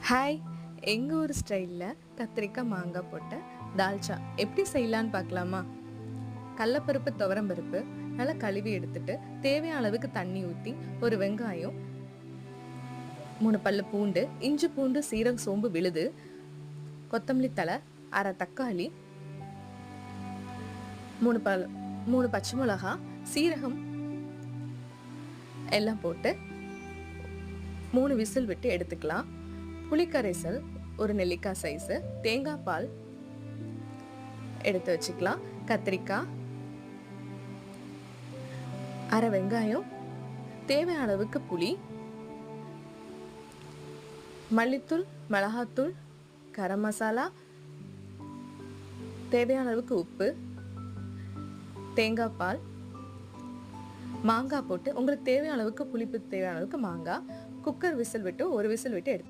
Hi, எங்கள் ஊர் ஸ்டைலில் கத்திரிக்காய் மாங்காய் போட்ட தால்ச்சா எப்படி செய்யலான்னு பார்க்கலாமா? கடலப்பருப்பு துவரம்பருப்பு நல்லா கழுவி எடுத்துட்டு தேவையான அளவுக்கு தண்ணி ஊற்றி ஒரு வெங்காயம், 3 பல்லு பூண்டு, இஞ்சி பூண்டு சீரகம் சோம்பு விழுது, கொத்தமல்லி தழை, அரை தக்காளி, 3 பச்சை மிளகா, சீரகம் எல்லாம் போட்டு 3 விசில் விட்டு எடுத்துக்கலாம். புளிக்கரைசல் ஒரு நெல்லிக்காய் சைஸு, தேங்காய் பால் எடுத்து வச்சுக்கலாம், கத்திரிக்காய், அரை வெங்காயம், தேவையான அளவுக்கு புளி, மல்லித்தூள், மிளகாத்தூள், கரம் மசாலா, தேவையான அளவுக்கு உப்பு, தேங்காய் பால், மாங்காய் போட்டு உங்களுக்கு தேவையான அளவுக்கு புளிப்பு தேவையான அளவுக்கு மாங்காய், குக்கர் விசில் விட்டு ஒரு விசில் விட்டு எடுத்து